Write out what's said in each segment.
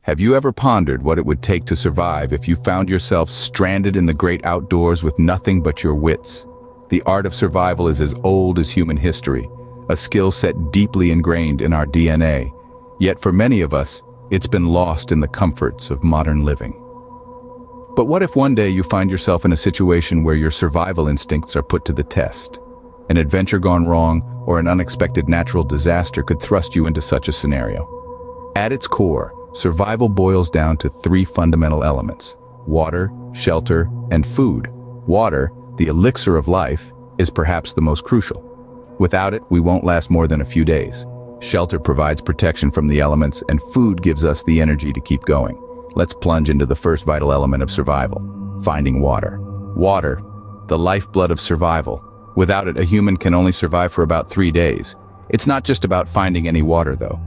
Have you ever pondered what it would take to survive if you found yourself stranded in the great outdoors with nothing but your wits? The art of survival is as old as human history, a skill set deeply ingrained in our DNA. Yet for many of us, it's been lost in the comforts of modern living. But what if one day you find yourself in a situation where your survival instincts are put to the test? An adventure gone wrong or an unexpected natural disaster could thrust you into such a scenario. At its core, survival boils down to three fundamental elements: water, shelter, and food. Water, the elixir of life, is perhaps the most crucial. Without it, we won't last more than a few days. Shelter provides protection from the elements, and food gives us the energy to keep going. Let's plunge into the first vital element of survival: finding water. Water, the lifeblood of survival. Without it, a human can only survive for about 3 days. It's not just about finding any water, though.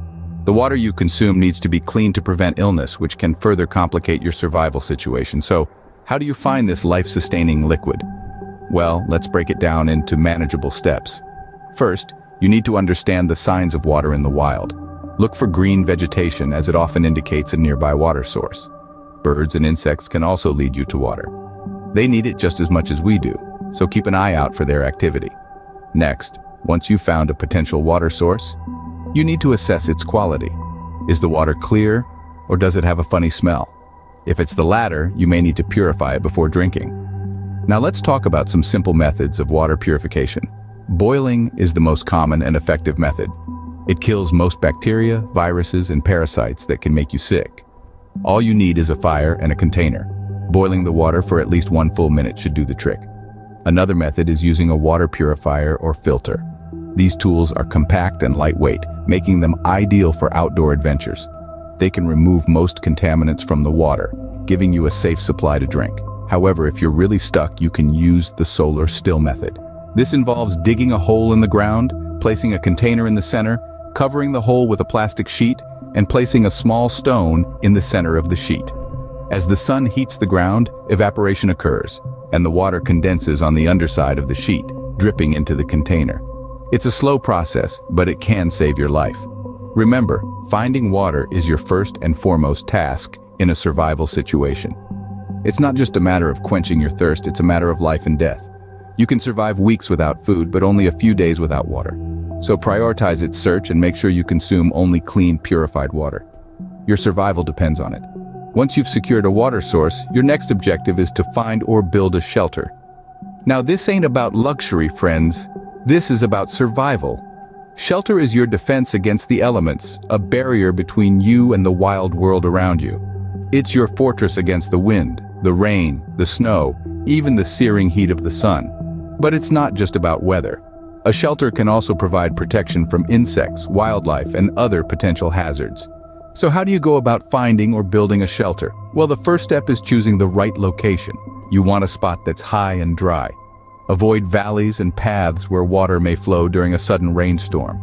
The water you consume needs to be clean to prevent illness, which can further complicate your survival situation. So, how do you find this life-sustaining liquid? Well, let's break it down into manageable steps. First, you need to understand the signs of water in the wild. Look for green vegetation, as it often indicates a nearby water source. Birds and insects can also lead you to water. They need it just as much as we do, so keep an eye out for their activity. Next, once you've found a potential water source, you need to assess its quality. Is the water clear, or does it have a funny smell? If it's the latter, you may need to purify it before drinking. Now let's talk about some simple methods of water purification. Boiling is the most common and effective method. It kills most bacteria, viruses, and parasites that can make you sick. All you need is a fire and a container. Boiling the water for at least 1 full minute should do the trick. Another method is using a water purifier or filter. These tools are compact and lightweight, making them ideal for outdoor adventures. They can remove most contaminants from the water, giving you a safe supply to drink. However, if you're really stuck, you can use the solar still method. This involves digging a hole in the ground, placing a container in the center, covering the hole with a plastic sheet, and placing a small stone in the center of the sheet. As the sun heats the ground, evaporation occurs, and the water condenses on the underside of the sheet, dripping into the container. It's a slow process, but it can save your life. Remember, finding water is your first and foremost task in a survival situation. It's not just a matter of quenching your thirst, it's a matter of life and death. You can survive weeks without food, but only a few days without water. So prioritize its search and make sure you consume only clean, purified water. Your survival depends on it. Once you've secured a water source, your next objective is to find or build a shelter. Now, this ain't about luxury, friends. This is about survival. Shelter is your defense against the elements, a barrier between you and the wild world around you. It's your fortress against the wind, the rain, the snow, even the searing heat of the sun. But it's not just about weather. A shelter can also provide protection from insects, wildlife, and other potential hazards. So how do you go about finding or building a shelter? Well, the first step is choosing the right location. You want a spot that's high and dry. Avoid valleys and paths where water may flow during a sudden rainstorm.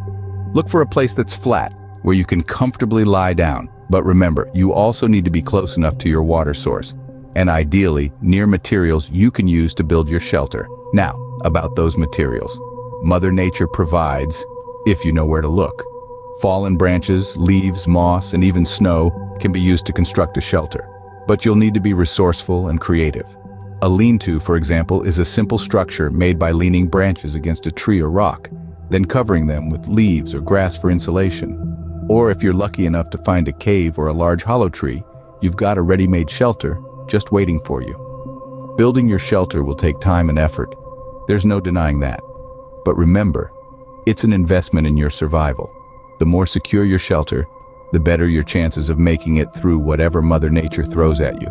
Look for a place that's flat, where you can comfortably lie down. But remember, you also need to be close enough to your water source, and ideally near materials you can use to build your shelter. Now, about those materials. Mother Nature provides, if you know where to look. Fallen branches, leaves, moss, and even snow can be used to construct a shelter. But you'll need to be resourceful and creative. A lean-to, for example, is a simple structure made by leaning branches against a tree or rock, then covering them with leaves or grass for insulation. Or if you're lucky enough to find a cave or a large hollow tree, you've got a ready-made shelter just waiting for you. Building your shelter will take time and effort. There's no denying that. But remember, it's an investment in your survival. The more secure your shelter, the better your chances of making it through whatever Mother Nature throws at you.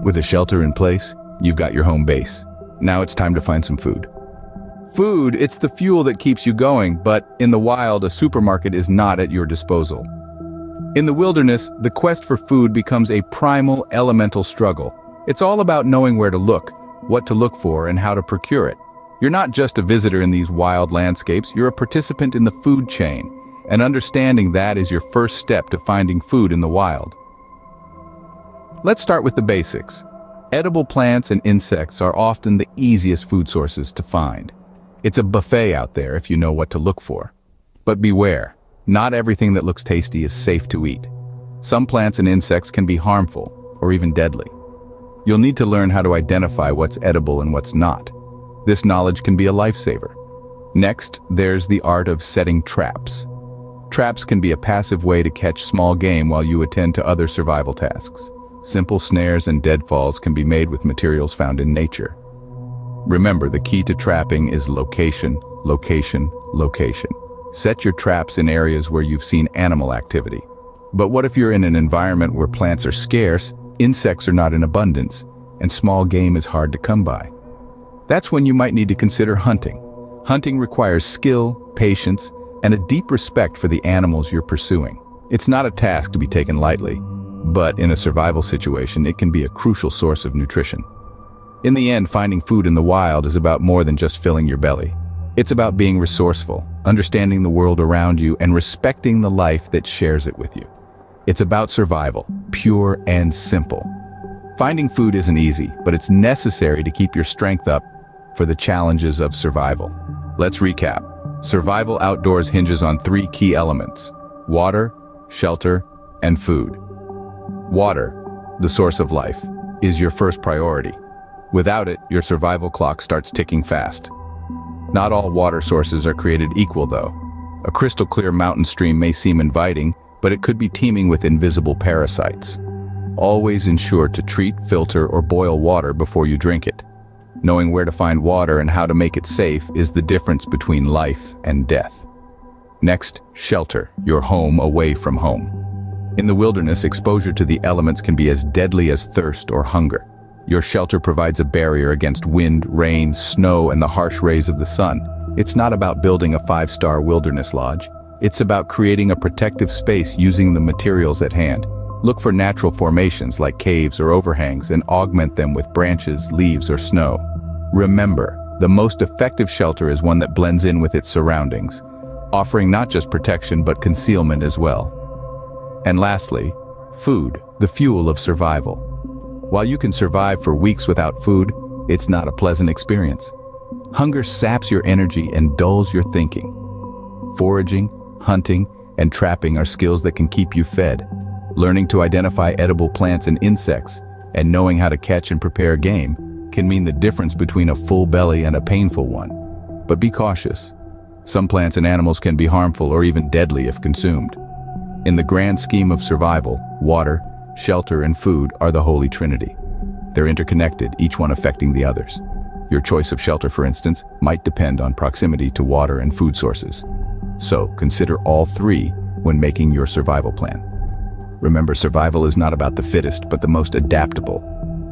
With a shelter in place, you've got your home base. Now it's time to find some food. Food, it's the fuel that keeps you going, but in the wild, a supermarket is not at your disposal. In the wilderness, the quest for food becomes a primal, elemental struggle. It's all about knowing where to look, what to look for, and how to procure it. You're not just a visitor in these wild landscapes, you're a participant in the food chain, and understanding that is your first step to finding food in the wild. Let's start with the basics. Edible plants and insects are often the easiest food sources to find. It's a buffet out there if you know what to look for. But beware, not everything that looks tasty is safe to eat. Some plants and insects can be harmful or even deadly. You'll need to learn how to identify what's edible and what's not. This knowledge can be a lifesaver. Next, there's the art of setting traps. Traps can be a passive way to catch small game while you attend to other survival tasks. Simple snares and deadfalls can be made with materials found in nature. Remember, the key to trapping is location, location, location. Set your traps in areas where you've seen animal activity. But what if you're in an environment where plants are scarce, insects are not in abundance, and small game is hard to come by? That's when you might need to consider hunting. Hunting requires skill, patience, and a deep respect for the animals you're pursuing. It's not a task to be taken lightly, but in a survival situation, it can be a crucial source of nutrition. In the end, finding food in the wild is about more than just filling your belly. It's about being resourceful, understanding the world around you, and respecting the life that shares it with you. It's about survival, pure and simple. Finding food isn't easy, but it's necessary to keep your strength up for the challenges of survival. Let's recap. Survival outdoors hinges on three key elements: water, shelter, and food. Water, the source of life, is your first priority. Without it, your survival clock starts ticking fast. Not all water sources are created equal, though. A crystal-clear mountain stream may seem inviting, but it could be teeming with invisible parasites. Always ensure to treat, filter, or boil water before you drink it. Knowing where to find water and how to make it safe is the difference between life and death. Next, shelter, your home away from home. In the wilderness, exposure to the elements can be as deadly as thirst or hunger. Your shelter provides a barrier against wind, rain, snow, and the harsh rays of the sun. It's not about building a 5-star wilderness lodge. It's about creating a protective space using the materials at hand. Look for natural formations like caves or overhangs and augment them with branches, leaves, or snow. Remember, the most effective shelter is one that blends in with its surroundings, offering not just protection but concealment as well. And lastly, food, the fuel of survival. While you can survive for weeks without food, it's not a pleasant experience. Hunger saps your energy and dulls your thinking. Foraging, hunting, and trapping are skills that can keep you fed. Learning to identify edible plants and insects, and knowing how to catch and prepare game, can mean the difference between a full belly and a painful one. But be cautious. Some plants and animals can be harmful or even deadly if consumed. In the grand scheme of survival, water, shelter, and food are the holy trinity. They're interconnected, each one affecting the others. Your choice of shelter, for instance, might depend on proximity to water and food sources. So, consider all three when making your survival plan. Remember, survival is not about the fittest, but the most adaptable.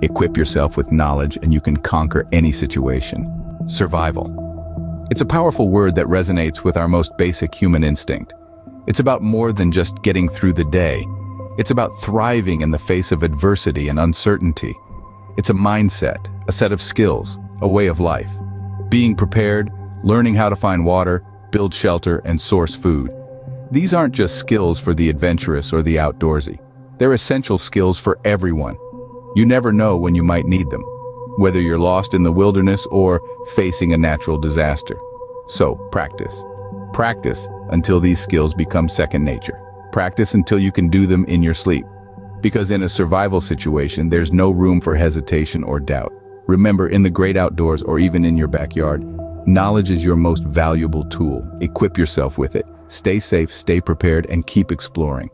Equip yourself with knowledge and you can conquer any situation. Survival. It's a powerful word that resonates with our most basic human instinct. It's about more than just getting through the day. It's about thriving in the face of adversity and uncertainty. It's a mindset, a set of skills, a way of life. Being prepared, learning how to find water, build shelter, and source food. These aren't just skills for the adventurous or the outdoorsy. They're essential skills for everyone. You never know when you might need them, whether you're lost in the wilderness or facing a natural disaster. So, practice. Practice until these skills become second nature. Practice until you can do them in your sleep. Because in a survival situation, there's no room for hesitation or doubt. Remember, in the great outdoors or even in your backyard, knowledge is your most valuable tool. Equip yourself with it. Stay safe, stay prepared, and keep exploring.